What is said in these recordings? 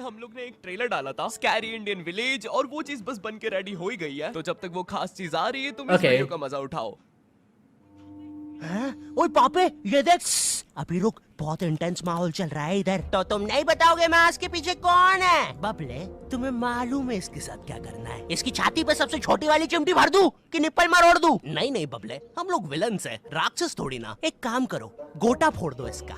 हम लोग ने एक ट्रेलर डाला था स्कैरी इंडियन विलेज और वो चीज बस बन के रेडी हो ही गई है। तो जब तक वो खास चीज आ रही है तुम इस वीडियो का मजा उठाओ। ओए पापे ये देख, अभी रुक, बहुत इंटेंस माहौल चल रहा है इधर। तो तुम नहीं बताओगे मास्क के पीछे कौन है? बबले, तुम्हें मालूम है इसके साथ क्या करना है? इसकी छाती पे सबसे छोटी वाली चिमटी भर दूं कि निप्पल मरोड़ दूं? नहीं नहीं बबले, हम लोग विलन्स हैं, राक्षस थोड़ी ना। एक काम करो, गोटा फोड़ दो इसका।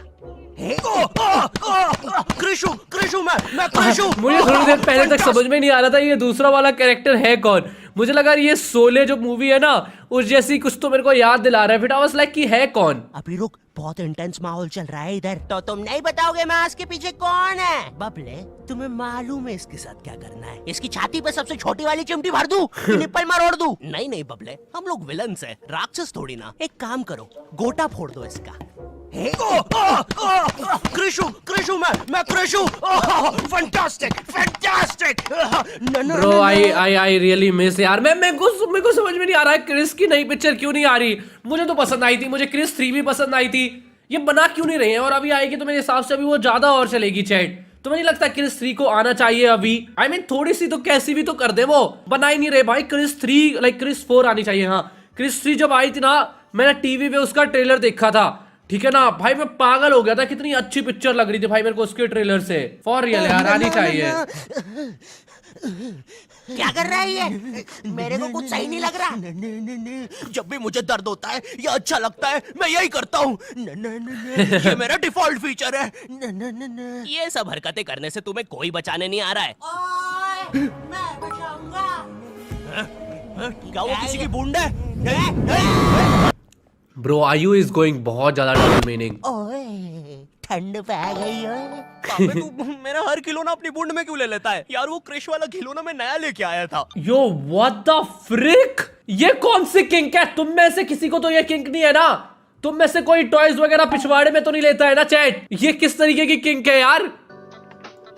कृषु, कृषु, मैं कृषु। मुझे थोड़ी देर पहले तक समझ में नहीं आ रहा था ये दूसरा वाला कैरेक्टर है कौन। मुझे लगा ये शोले जो मूवी है ना उस जैसी कुछ तो मेरे को याद दिला रहा है। फिर आई वाज लाइक कि है कौन। अभी रुक, बहुत इंटेंस माहौल चल रहा है इधर। तो तुम नहीं बताओगे मास्क के पीछे कौन है? बबले, तुम्हें मालूम है इसके साथ क्या करना है? इसकी छाती पे सबसे छोटी वाली चिमटी भर दूं कि निप्पल मरोड़ दूं? नहीं नहीं बबले, हम लोग विलन्स हैं, राक्षस थोड़ी ना। एक काम करो, गोटा फोड़ दो इसका। कृषु, कृषु, मैं Krishu. Fantastic, fantastic. Bro I really miss यार। मेरे को समझ में नहीं आ रहा है क्रिस की नई पिक्चर क्यों नहीं आ रही। मुझे तो पसंद आई थी, मुझे क्रिस 3 भी पसंद आई थी। ये बना क्यों नहीं रहे हैं? और अभी आएगी तो मेरे हिसाब से अभी वो ज्यादा और चलेगी चैट। तो मुझे लगता है क्रिस 3 को आना चाहिए अभी। I mean, थोड़ी सी तो कैसी भी तो कर दे, वो बना ही नहीं रहे भाई। क्रिस 3 लाइक क्रिस 4 आनी चाहिए। हाँ, क्रिस 3 जब आई थी ना, मैंने टीवी पे उसका ट्रेलर देखा था, ठीक है ना भाई, मैं पागल हो गया था। कितनी अच्छी पिक्चर लग रही थी भाई मेरे को उसके ट्रेलर से। फॉर रियल यार, आनी चाहिए। क्या कर रहा है ये? मेरे को कुछ सही नहीं लग रहा। जब भी मुझे दर्द होता है या अच्छा लगता है मैं यही करता हूँ। ये मेरा डिफॉल्ट फीचर है। ये सब हरकतें करने से तुम्हें कोई बचाने नहीं आ रहा है। मैं बचाऊंगा। क्या वो किसी की बूंद है? ब्रो आयु इज गोइंग बहुत ज्यादा डबल मीनिंग। ओए, ठंड पे आ गई है। पापे तू मेरा हर खिलौना अपनी बूंद में क्यों ले लेता है यार? वो क्रिश वाला खिलौना मैं नया लेके आया था। यो व्हाट द फ्रिक, ये कौन सी किंक है? तुम में से किसी को तो ये किंक नहीं है ना? तुम में से कोई टॉयज वगैरह पिछवाड़े में तो नहीं लेता है ना चैट? ये किस तरीके की किंक है यार?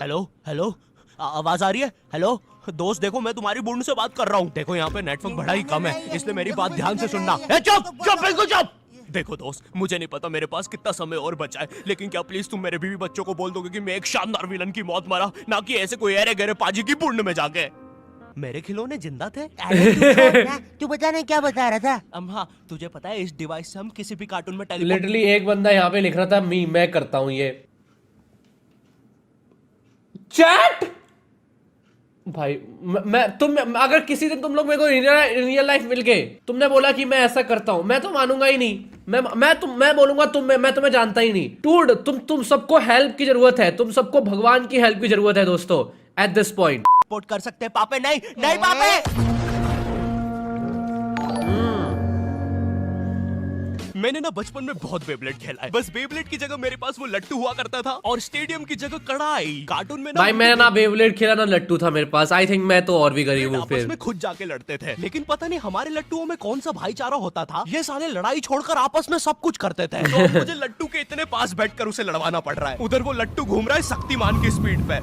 हेलो हेलो, आवाज आ रही है? हेलो दोस्त, देखो मैं तुम्हारी बूंद से बात कर रहा हूँ। देखो यहाँ पे नेटवर्क बड़ा ही कम है, इसलिए मेरी बात ध्यान से सुनना। चुप चुप, बिल्कुल चुप। देखो दोस्त, मुझे नहीं पता मेरे पास कितना समय और बचा है, लेकिन क्या प्लीज तुम मेरे बीवी बच्चों को बोल दोगे कि मैं एक शानदार विलन की मौत मरा, ना कि ऐसे कोई अरे गहरे पाजी की बूंद में जाके। मेरे खिलौने जिंदा थे। तू बता नहीं क्या बता रहा था? हाँ, तुझे पता है इस डिवाइस से हम किसी भी कार्टून में लिटरली एक बंदा यहाँ पे लिख रहा था मैं करता हूँ ये चैट भाई। तुम अगर किसी दिन तुम लोग मेरे को रियल लाइफ मिल गए, तुमने बोला कि मैं ऐसा करता हूं, मैं तो मानूंगा ही नहीं। मैं बोलूंगा मैं तुम्हें जानता ही नहीं। टूड तुम सबको हेल्प की जरूरत है, तुम सबको भगवान की हेल्प की जरूरत है दोस्तों एट दिस पॉइंट। सपोर्ट कर सकते हैं पापे? नहीं नहीं पापे। मैंने ना बचपन में बहुत बेब्लेड खेला है। बस बेब्लेड की जगह मेरे पास वो लट्टू हुआ करता था और स्टेडियम की जगह कढ़ाई। कार्टून में ना भाई मैं ना बेब्लेड खेला ना लट्टू था मेरे पास। आई थिंक मैं तो और भी गरीब हूँ। आपस में खुद जाके लड़ते थे, लेकिन पता नहीं हमारे लट्टुओं में कौन सा भाईचारा होता था। ये साले लड़ाई छोड़कर आपस में सब कुछ करते थे। तो मुझे लट्टू के इतने पास बैठकर उसे लड़वाना पड़ रहा है। उधर वो लट्टू घूम रहा है शक्तिमान की स्पीड पे।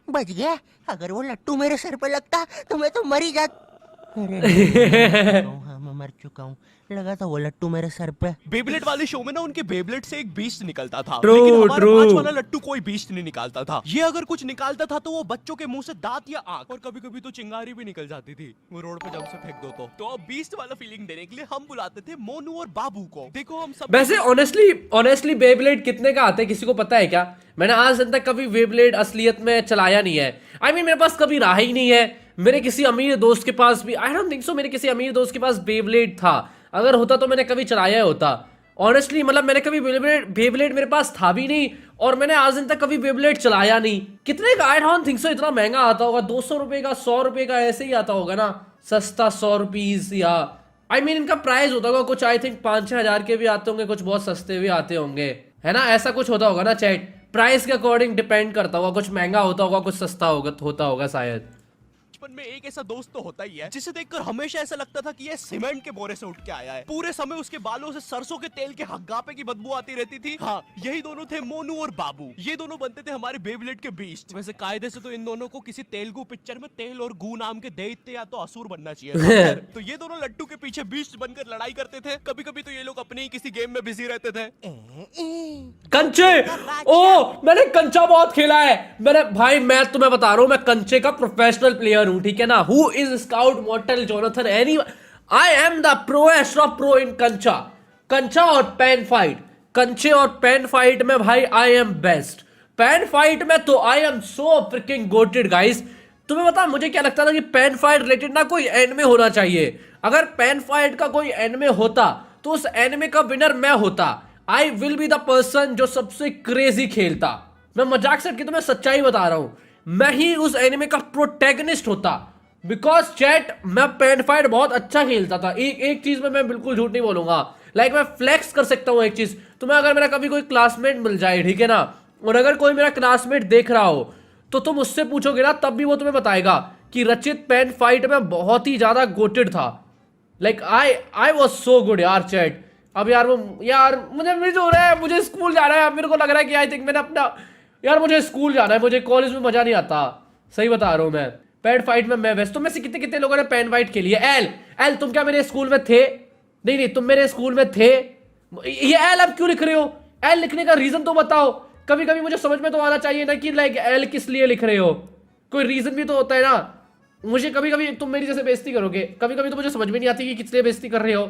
बच गया। अगर वो लट्टू मेरे सर पे लगता तो मैं तो मर ही जाता। हाँ, मैं मर चुका हूँ। लगा था वो लट्टू मेरे सर पे। बेब्लेड वाले शो में ना उनके बेब्लेड से एक बीस्ट निकलता था, True, लेकिन हमारा true. 5 वाला लट्टू कोई बीस्ट नहीं निकालता था। ये अगर कुछ निकालता था तो वो बच्चों के मुंह से दांत या आंख और कभी-कभी तो चिंगारी भी निकल जाती थी। वो रोड पे जब से फेंक दो तो अब बीस्ट वाला फीलिंग देने के लिए हम बुलाते थे मोनू और बाबू को। देखो हम सब वैसे ऑनेस्टली बेब्लेड कितने का आता है किसी को पता है क्या? मैंने आज तक कभी बेब्लेड असलियत में चलाया नहीं है। आई मीन मेरे पास कभी रहा ही नहीं है। मेरे किसी अमीर दोस्त के पास भी, आई डोंट थिंक सो, मेरे किसी अमीर दोस्त के पास बेब्लेड था। अगर होता तो मैंने कभी चलाया होता। ऑनेस्टली मतलब मैंने कभी बेब्लेड मेरे पास था भी नहीं और मैंने आज दिन तक कभी बेब्लेड चलाया नहीं। कितने का? आई डोंट थिंक सो इतना महंगा आता होगा। 200 रुपए का, 100 रुपए का, ऐसे ही आता होगा ना, सस्ता 100 रुपीज। या आई मीन इनका प्राइस होता होगा कुछ, आई थिंक 5-6 हजार के भी आते होंगे, कुछ बहुत सस्ते भी आते होंगे, है ना? ऐसा कुछ होता होगा ना चैट? प्राइस के अकॉर्डिंग डिपेंड करता होगा, कुछ महंगा होता होगा, कुछ सस्ता होता होगा शायद। बचपन में एक ऐसा दोस्त तो होता ही है जिसे देखकर हमेशा ऐसा लगता था कि ये सीमेंट के बोरे से उठ के आया है। पूरे समय उसके बालों से सरसों के तेल के हग्गापे की बदबू आती रहती थी। हाँ, यही दोनों थे मोनू और बाबू। ये दोनों बनते थे हमारे बेबलेट के बीस्ट। वैसे कायदे से तो इन दोनों को किसी तेलुगु पिक्चर में तेल और गू नाम के दैत्य या तो असुर बनना चाहिए। तो ये दोनों लट्टू के पीछे बीस्ट बनकर लड़ाई करते थे। कभी कभी तो ये लोग अपने ही किसी गेम में बिजी रहते थे। कंचे, ओ मैंने कंचा बहुत खेला है। मैं तुम्हें बता रहा हूँ, मैं कंचे का प्रोफेशनल प्लेयर हूँ, ठीक है ना। Who is scout mortal Jonathan any, I am the proest of pro in kancha. कंचा और पेन फाइट, कंचे और पेन फाइट में भाई I am best. Pen fight में तो I am so freaking goated guys. तुम्हें बता मुझे क्या लगता था कि पेन फाइट रिलेटेड ना कोई एनिमे होना चाहिए। अगर पेन फाइट का कोई एनिमे होता तो उस एनिमे का विनर मैं होता। I will be the person जो सबसे क्रेजी खेलता। मैं मजाक से हटके, तो मैं सच्चाई बता रहा हूं, मैं ही उस एनिमे का प्रोटैगनिस्ट होता। बिकॉज चैट मैं पेन फाइट बहुत अच्छा खेलता था। एक चीज में मैं बिल्कुल झूठ नहीं बोलूंगा, लाइक मैं फ्लेक्स कर सकता हूं एक चीज। तुम्हें अगर मेरा कभी कोई क्लासमेट मिल जाए, ठीक है ना, और अगर कोई मेरा क्लासमेट देख रहा हो तो तुम उससे पूछोगे ना, तब भी वो तुम्हें बताएगा कि रचित पेन फाइट में बहुत ही ज्यादा गोटेड था। Like I was so good यार चैट। अब यार मुझे मिस हो रहा है, मुझे स्कूल जाना है। अब मेरे को लग रहा है कि आई थिंक मैंने अपना, यार मुझे स्कूल जाना है, मुझे कॉलेज में मजा नहीं आता। सही बता रहा हूँ मैं, पेन फाइट में मैं बेस्ट। तुम में से कितने कितने लोगों ने पेन फाइट खेली है? एल तुम क्या मेरे स्कूल में थे? नहीं तुम मेरे स्कूल में थे। ये एल अब क्यों लिख रहे हो? एल लिखने का रीजन तो बताओ। कभी कभी मुझे समझ में तो आना चाहिए ना कि लाइक एल किस लिए लिख रहे हो, कोई रीजन भी तो होता है ना। मुझे कभी कभी तुम मेरी जैसे बेइज्जती करोगे, कभी कभी तो मुझे समझ में नहीं आती कि किस लिए बेइज्जती कर रहे हो।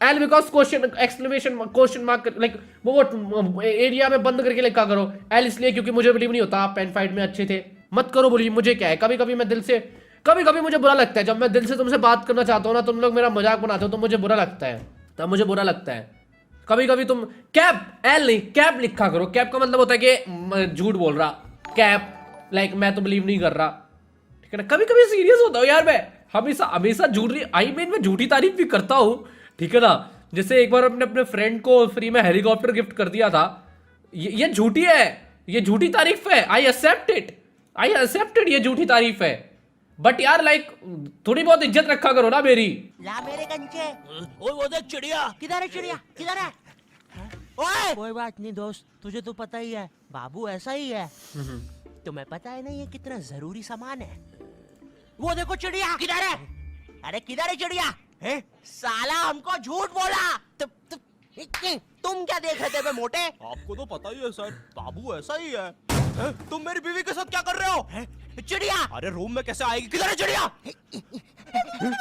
L because question exclamation question mark, like वो एरिया में बंद करके लिखा करो। एल इसलिए क्योंकि मुझे बिलीव नहीं होता आप पेन फाइट में अच्छे थे। मत करो बोलिए, मुझे क्या है। कभी कभी मैं दिल से, कभी कभी मुझे बुरा लगता है जब मैं दिल से तुमसे बात करना चाहता हूँ ना, तुम लोग मेरा मजाक बनाते हो तो मुझे बुरा लगता है, तब मुझे बुरा लगता है। कभी कभी तुम कैप, एल नहीं कैप लिखा करो। कैप का मतलब होता है कि झूठ बोल रहा, कैप लाइक मैं तो बिलीव नहीं कर रहा, ठीक है ना। कभी कभी सीरियस होता हूँ यार, मैं हमेशा झूठ रही, आई मीन मैं झूठी तारीफ भी करता हूँ, ठीक है ना। जैसे एक बार अपने फ्रेंड को फ्री में हेलीकॉप्टर गिफ्ट कर दिया था। ये झूठी है, ये झूठी तारीफ है। आई एक्सेप्टेड ये झूठी तारीफ है। बट यार लाइक थोड़ी बहुत इज्जत रखा करो ना मेरी। ला मेरे कंचे। ओए वो देख चिड़िया। किधर है चिड़िया, किधर है? ओए कोई बात नहीं दोस्त, तुझे तो पता ही है बाबू ऐसा ही है। तुम्हें पता है ना ये कितना जरूरी सामान है। वो देखो चिड़िया, किधर है? अरे किधर है चिड़िया? साला हमको झूठ बोला। तुम क्या देख रहे थे बे मोटे? आपको तो पता ही है सर, बाबू ऐसा ही है। तुम मेरी बीवी के साथ क्या कर रहे हो? चिड़िया अरे रूम में कैसे आएगी? किधर है चिड़िया?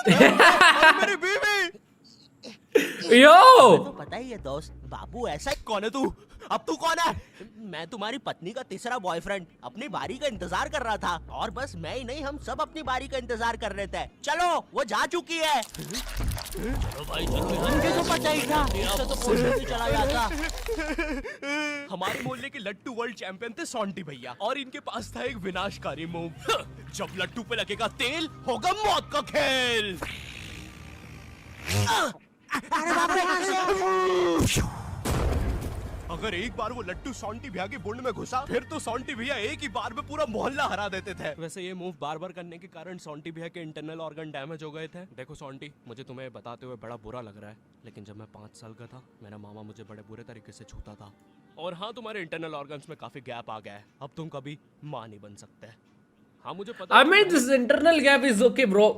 अरे मेरी बीवी। यो तो पता ही है दोस्त, बाबू ऐसा ही। कौन है तू? अब तू कौन है? मैं तुम्हारी पत्नी का तीसरा बॉयफ्रेंड, अपनी बारी का इंतजार कर रहा था। और बस मैं ही नहीं, हम सब अपनी बारी का इंतजार कर रहे थे। चलो वो जा चुकी है। चलो भाई चलो यार। मुझे तो पता ही था, इससे तो पोस्टर भी चला जाता। हमारे मोहल्ले के लट्टू वर्ल्ड चैंपियन थे सोंटी भैया, और इनके पास था एक विनाशकारी मूव। जब लट्टू पे लगेगा तेल, होगा मौत का खेल। अरे बाप रे, कहाँ से? अगर एक बार वो लट्टू सोंटी भैया के बुंड में घुसा, फिर तो सोंटी भैया एक ही बार में पूरा मोहल्ला हरा देते थे। वैसे ये मूव बार बार करने के कारण सोंटी भैया के इंटरनल ऑर्गन डैमेज हो गए थे। देखो सोंटी, मुझे तुम्हें बताते हुए बड़ा बुरा लग रहा है, लेकिन जब मैं 5 साल का था, मेरा मामा मुझे बड़े बुरे तरीके से छूता था। और हाँ, तुम्हारे इंटरनल ऑर्गन्स में काफी गैप आ गया है, अब तुम कभी माँ नहीं बन सकते। हाँ मुझे पता। I mean this internal gap is okay bro.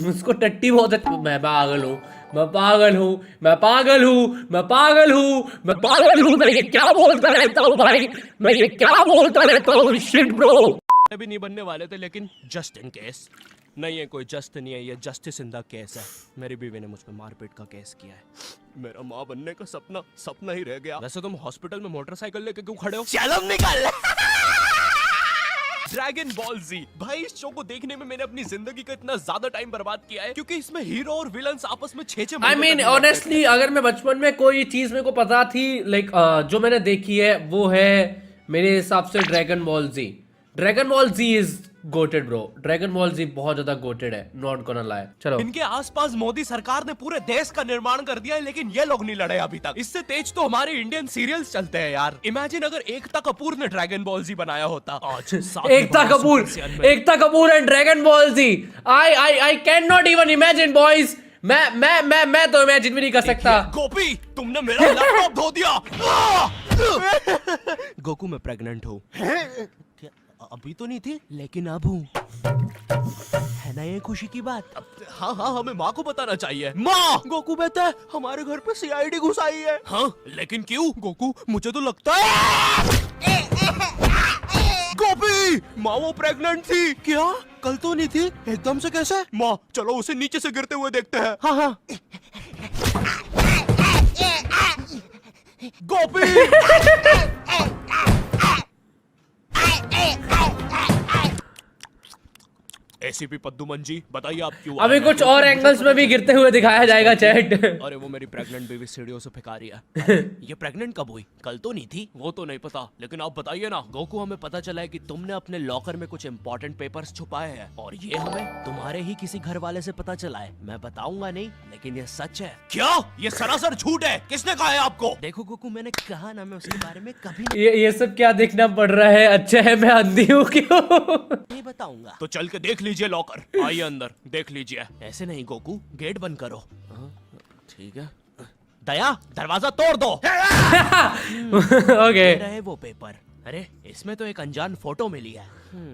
उसको टट्टी बहुत है। मैं पागल हूँ, मैं पागल हूँ, मैं पागल हूँ, मैं पागल हूँ, मैं पागल हूँ। मैं ये क्या बोलता रहता हूँ भाई, मैं ये क्या बोलता रहता हूँ, शिट ब्रो। भी नहीं बनने वाले थे, लेकिन जस्ट इन केस। नहीं है, कोई जस्ट नहीं है, ये जस्टिस इन द केस है। मेरी बीवी ने मुझ पे मारपीट का केस किया है। मेरा माँ बनने का सपना ही रह गया। वैसे तुम हॉस्पिटल में मोटरसाइकिल लेके क्यों खड़े हो? चलो निकल। ड्रैगन बॉल जी, भाई इस शो को देखने में मैंने अपनी जिंदगी का इतना ज्यादा टाइम बर्बाद किया है, क्योंकि इसमें हीरो और विलन्स आपस में छे आई मीन ऑनेस्टली अगर मैं बचपन में कोई चीज मेरे को पता थी लाइक जो मैंने देखी है वो है मेरे हिसाब से dragon ball Z. Dragon ball Z is goated bro, dragon ball Z बहुत ज्यादा गोटेड है, नॉट गोना लाई। चलो इनके आसपास मोदी सरकार ने पूरे देश का निर्माण कर दिया है, लेकिन ये लोग नहीं लड़े अभी तक। इससे तेज तो हमारे इंडियन सीरियल्स चलते हैं यार। इमेजिन अगर एकता कपूर ने ड्रैगन बॉल जी बनाया होता आज। Ekta Kapoor and dragon ball Z, I can not even imagine boys. मैं तो इमेजिन भी नहीं कर सकता। गोपी, तुमने मेरा लैपटॉप धो दिया। गोकू मैं प्रेग्नेंट हूँ। अभी तो नहीं थी, लेकिन अब हूँ। है ना ये खुशी की बात? हाँ हाँ, हमें माँ को बताना चाहिए। माँ, गोकू बेटा, हमारे घर पे सीआईडी घुस आई है। हाँ लेकिन क्यों? गोकू मुझे तो लगता है गोपी, माँ वो प्रेग्नेंट थी। क्या? कल तो नहीं थी, एकदम से कैसे? माँ चलो उसे नीचे से गिरते हुए देखते हैं। हाँ हाँ। गोपी एसीपी पद्दुमन जी, बताइए आप क्यों अभी आए हैं? कुछ और एंगल्स में भी गिरते हुए दिखाया जाएगा चैट। अरे वो मेरी प्रेग्नेंट बेबी सीढ़ियों से फेंका रही है। ये प्रेग्नेंट कब हुई? कल तो नहीं थी। वो तो नहीं पता, लेकिन आप बताइए ना। गोकू हमें पता चला है कि तुमने अपने लॉकर में कुछ इम्पोर्टेंट पेपर्स छुपाए हैं, और ये हमें तुम्हारे ही किसी घर वाले से पता चला है। मैं बताऊंगा नहीं, लेकिन ये सच है। क्या? ये सरासर झूठ है। किसने कहा है आपको? देखो गोकू, मैंने कहा ना, मैं उसके बारे में कभी नहीं ये सब क्या देखना पड़ रहा है? अच्छा है मैं अंधी हूँ क्यों? बताऊंगा। तो चल के देख लीजिए लॉकर। आइए अंदर देख लीजिए। ऐसे नहीं गोकू, गेट बंद करो। ठीक है। दया, दरवाजा तोड़ दो। ओके रहे वो पेपर। अरे इसमें तो एक अनजान फोटो मिली है।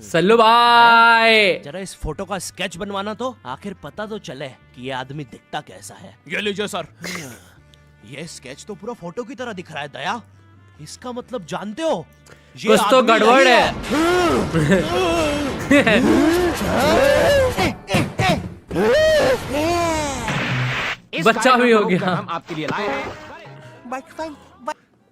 सल्लू भाई, जरा इस फोटो का स्केच बनवाना तो, आखिर पता तो चले कि ये आदमी दिखता कैसा है। ये लीजिए सर। ये स्केच तो पूरा फोटो की तरह दिख रहा है दया। इसका मतलब जानते हो, ये कुछ तो आदमी गड़बड़ यही है। बच्चा भी हो गया। हम आपके लिए लाए हैं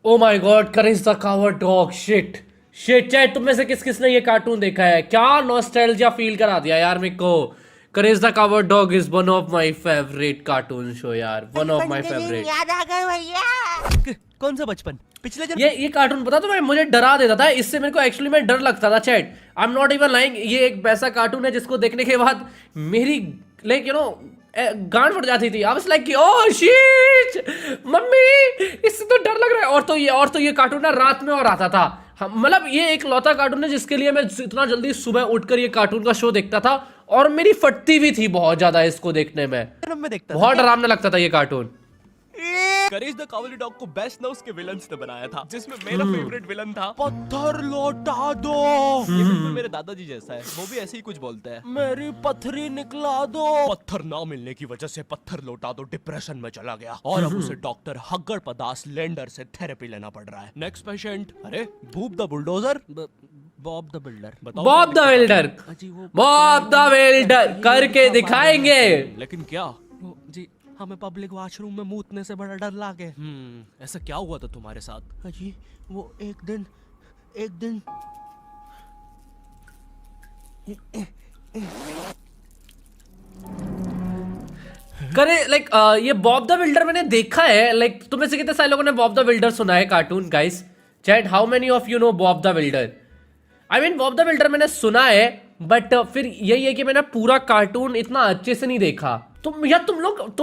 oh my God, courage the coward dog. Shit chat, तुम में से किस किस ने ये कार्टून देखा है? क्या नॉस्टैल्जिया फील करा दिया यार मेरे को। Courage the coward dog is one of my favourite cartoon show यार, वन ऑफ माय फेवरेट। याद आ गए भैया। कौन सा बचपन? पिछले जन्म? ये कार्टून पता तुम्हें, मुझे डरा देता था। इससे मेरे को एक्चुअली में डर लगता था chat. I am not even lying. ये एक वैसा कार्टून है जिसको देखने के बाद मेरी लाइक यू नो गांड फट जाती थी। I was like oh shit mummy, इससे तो डर लग रहा है। और तो ये कार्टून ना रात में और आता था। मतलब ये एक लौता कार्टून है जिसके लिए मैं इतना जल्दी सुबह उठकर ये कार्टून का शो देखता था, और मेरी फटती भी थी बहुत ज्यादा इसको देखने में। जन्म में देखता था बहुत क्या? डरावना लगता था ये cartoon. Courage the Kavali dog को बेस्ट ना उसके विलन्स ने बनाया था, जिसमें मेरा फेवरेट विलन था पत्थर लौटा दो। ये बिल्कुल मेरे दादाजी जैसा है, वो भी ऐसे ही कुछ बोलते हैं। मेरी पथरी निकला दो। पत्थर ना मिलने की वजह से पत्थर लौटा दो डिप्रेशन में चला गया, और अब उसे डॉक्टर हग्गड़ पदास लेंडर से थेरेपी लेना पड़ रहा है। Next patient. अरे boob the bulldozer, Bob the builder. बताओ बॉब द बिल्डर, अजी वो बॉब द बिल्डर करके दिखाएंगे। लेकिन क्या? वो जी, हमें पब्लिक वॉशरूम में मूतने से बड़ा डर लागे। ऐसा क्या हुआ था तुम्हारे साथ? अजी वो एक दिन करे लाइक ये बॉब द बिल्डर मैंने देखा है। लाइक तुम में से कितने सारे लोगों ने बॉब द बिल्डर सुना है cartoon? Guys chat, how many of you know Bob the builder? I mean Bob the builder मैंने सुना है, बट फिर यही है कि मैंने पूरा कार्टून इतना अच्छे से नहीं देखा। तुम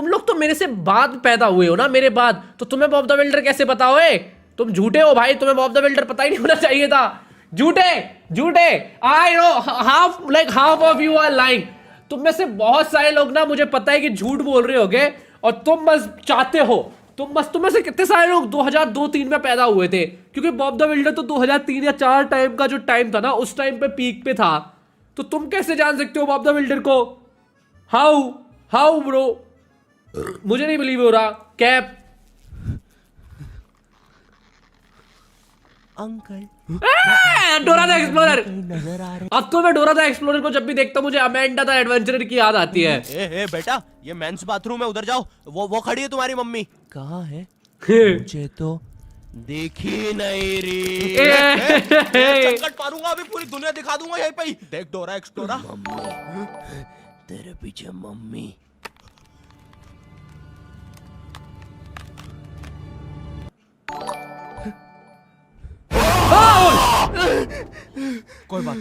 लोग तो मेरे से बाद पैदा हुए हो ना, मेरे बाद, तो तुम्हें बॉब द बिल्डर कैसे पता हो? तुम झूठे हो भाई, तुम्हें बॉब द बिल्डर पता ही नहीं होना चाहिए था। झूठे। I know half of you are lying. तुम में से बहुत सारे लोग ना, मुझे पता है कि झूठ बोल रहे होगे, और तुम बस चाहते हो। तुम में से कितने सारे लोग 2002-3 में पैदा हुए थे? क्योंकि बॉब द बिल्डर तो 2003 या 4 टाइम का जो टाइम था ना, उस टाइम पे पीक पे था। तो तुम कैसे जान सकते हो बॉब द बिल्डर को? हाउ ब्रो, मुझे नहीं बिलीव हो रहा। Cap uncle Dora the explorer. नजर आ रहे। अब तो मैं डोरा द एक्सप्लोरर को जब भी देखता हूं मुझे अमेंडा द एडवेंचरर की याद आती है। ए बेटा, ये मेंस बाथरूम है, उधर जाओ। वो खड़ी है तुम्हारी मम्मी। कहाँ है? मुझे तो देखी नहीं रही। चक्कर मारूंगा अभी, पूरी दुनिया दिखा दूंगा यहीं पे ही। देख डोरा एक्सप्लोरर। मम्मी, तेरे पीछे मम्मी। कोई बात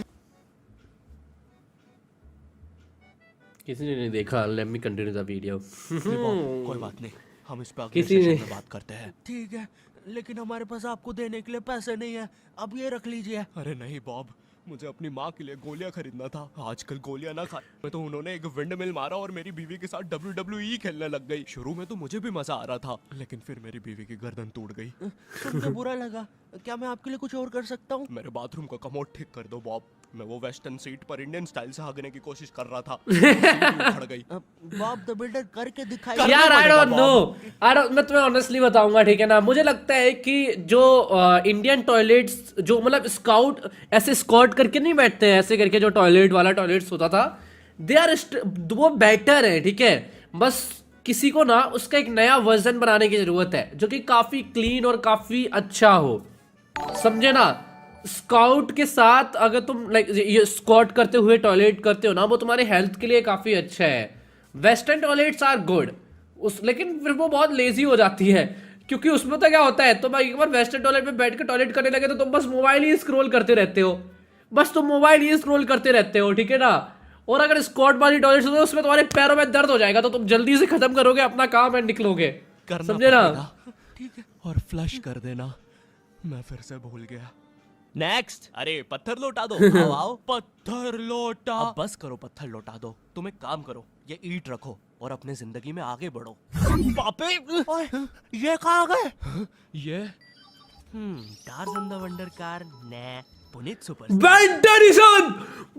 किसी ने नहीं देखा, let me continue the video. कोई बात नहीं, हम इस पे अगले किसी ने- सेशन में बात करते हैं। ठीक है, लेकिन हमारे पास आपको देने के लिए पैसे नहीं है, अब ये रख लीजिए। अरे नहीं बॉब, मुझे अपनी माँ के लिए गोलियां खरीदना था। आजकल गोलियां ना खा मैं तो उन्होंने एक विंड मिल मारा और मेरी बीवी के साथ WWE खेलने लग गई। शुरू में तो मुझे भी मजा आ रहा था, लेकिन फिर मेरी बीवी की गर्दन टूट गई। सुन के बुरा लगा, क्या मैं आपके लिए कुछ और कर सकता हूँ? मेरे बाथरूम का कमोड ठीक कर दो बॉब। मैं वो वेस्टर्न सीट पर इंडियन स्टाइल से हगने की कोशिश कर रहा था, सीट ही उखड़ गई। बॉब द बिल्डर करके दिखाई। करना यार आई पड़ेगा, डोंट नो, मैं तुम्हें ऑनेस्टली बताऊंगा, ठीक है ना, मुझे लगता है कि जो इंडियन टॉयलेट्स जो मतलब स्काउट ऐसे स्कॉट करके नहीं बैठते हैं, ऐसे करके जो टॉयलेट वाला टॉयलेट्स होता था, दे आर वो बेटर है, ठीक है। बस किसी को ना उसका एक नया वर्जन बनाने की जरूरत है जो कि काफी क्लीन और काफी अच्छा हो, समझे ना। स्काउट के साथ अगर तुम लाइक ये स्क्वाट करते हुए टॉयलेट करते हो ना, वो तुम्हारे हेल्थ के लिए काफी अच्छा है। वेस्टर्न टॉयलेट्स आर गुड लेकिन फिर वो बहुत लेजी हो जाती है, क्योंकि उसमें तो क्या होता है, तुम एक बार वेस्टर्न टॉयलेट में बैठ के टॉयलेट करने लगे तो तुम बस मोबाइल ही स्क्रॉल करते रहते हो, बस तुम मोबाइल ही स्क्रॉल करते रहते हो, ठीक है ना। और अगर स्क्वाट वाली टॉयलेट हो तो उसमें तुम्हारे पैरों में दर्द हो जाएगा, तो तुम जल्दी से खत्म करोगे अपना काम एंड निकलोगे, करना समझे ना। पड़ेगा। ठीक है, और फ्लश कर देना, मैं फिर से भूल गया। नेक्स्ट। अरे पत्थर लौटा दो। आओ आओ। पत्थर लौटा। अब बस करो, पत्थर लौटा दो। तुम एक काम करो, ये ईंट रखो और अपने जिंदगी में आगे बढ़ो। पापे, ओए, ये कहाँ गए? ये टार्ज़न द वंडर कार ने Puneet super Ben Tennyson,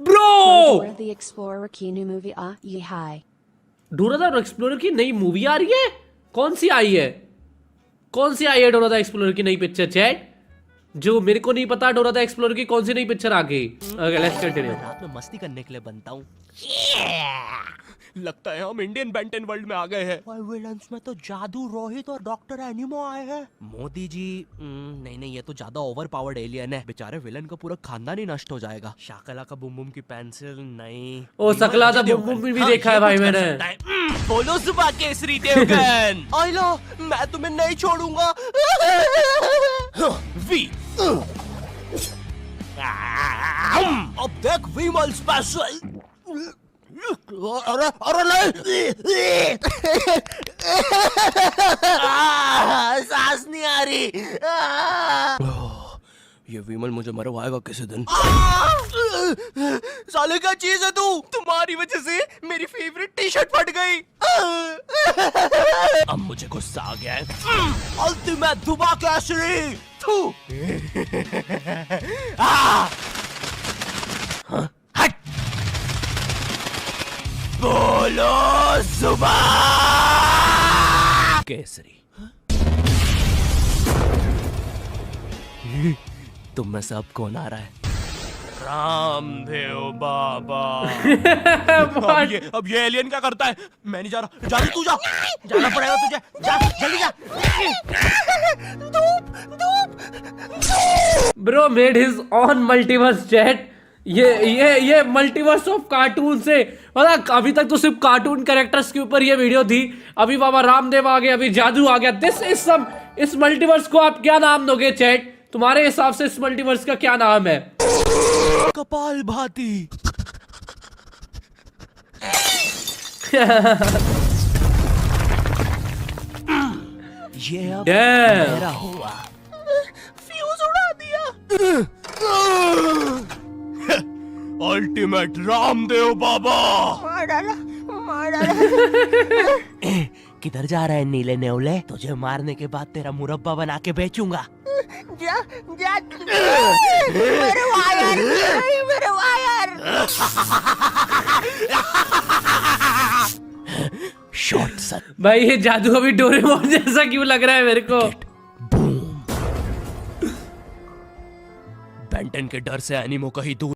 bro! Dora the Explorer की new movie ये hi. डोरा द एक्सप्लोरर की नई मूवी आ रही है? कौन सी आई है? कौन सी आई है डोरा द एक्सप्लोरर की नई पिक्चर चैट? जो मेरे को नहीं पता डोरा द एक्सप्लोरर की कौन सी नई पिक्चर आ गई। Okay let's continue. रात में मस्ती करने के लिए बनता हूँ। लगता है हम इंडियन बेंटन वर्ल्ड में आ गए हैं। ओए, विलन्स में तो जादू रोहित और डॉक्टर एनिमो आए हैं। मोदी जी नहीं नहीं, ये तो ज्यादा ओवर पावर्ड एलियन है। बेचारे विलन का पूरा खानदान ही नष्ट हो जाएगा। शाकला का बुम बुम की पेंसिल नहीं। ओ सकला था बुम बुम भी देखा है भाई मैंने। बोलो सुबह केसरी देवगन। आइलो, मैं तुम्हें नहीं छोड़ूंगा। वी अब देख विमल स्पेशल। अरे अरे नहीं, सांस नहीं आ रही। ये विमल मुझे मरवाएगा किसी दिन। साले क्या चीज है तू? तुम्हारी वजह से मेरी फेवरेट टी शर्ट फट गई। अब मुझे गुस्सा आ गया है। अल्टीमेट दुबा केसरी। थू। हट। बोलो सुबह केसरी। तुम में सब कौन आ रहा है? रामदेव बाबा। अब ये एलियन क्या करता है? मैं नहीं जा रहा। जा तू जा। जाना पड़ेगा तुझे, जा जल्दी जा। Bro made his on multiverse chat. ये मल्टीवर्स ऑफ कार्टून से मतलब अभी तक तो सिर्फ कार्टून कैरेक्टर्स के ऊपर ये वीडियो थी, अभी बाबा रामदेव आ गए, अभी जादू आ गया। दिस इज सम, इस मल्टीवर्स को आप क्या नाम दोगे चैट? तुम्हारे हिसाब से इस मल्टीवर्स का क्या नाम है? कपाल भाती। ये अब Damn. मेरा हुआ। फ्यूज उड़ा दिया। अल्टीमेट रामदेव बाबा। मार डाला, मार डाला। किधर जा रहा है नीले नेवले? तुझे मारने के बाद तेरा मुरब्बा बना के बेचूंगा। जा जा। मेरे वायर, मेरे वायर। Shot sir. भाई ये जादू अभी डोरेमोन जैसा क्यों लग रहा है मेरे को? बेंटन के डर से एनिमो कहीं दूर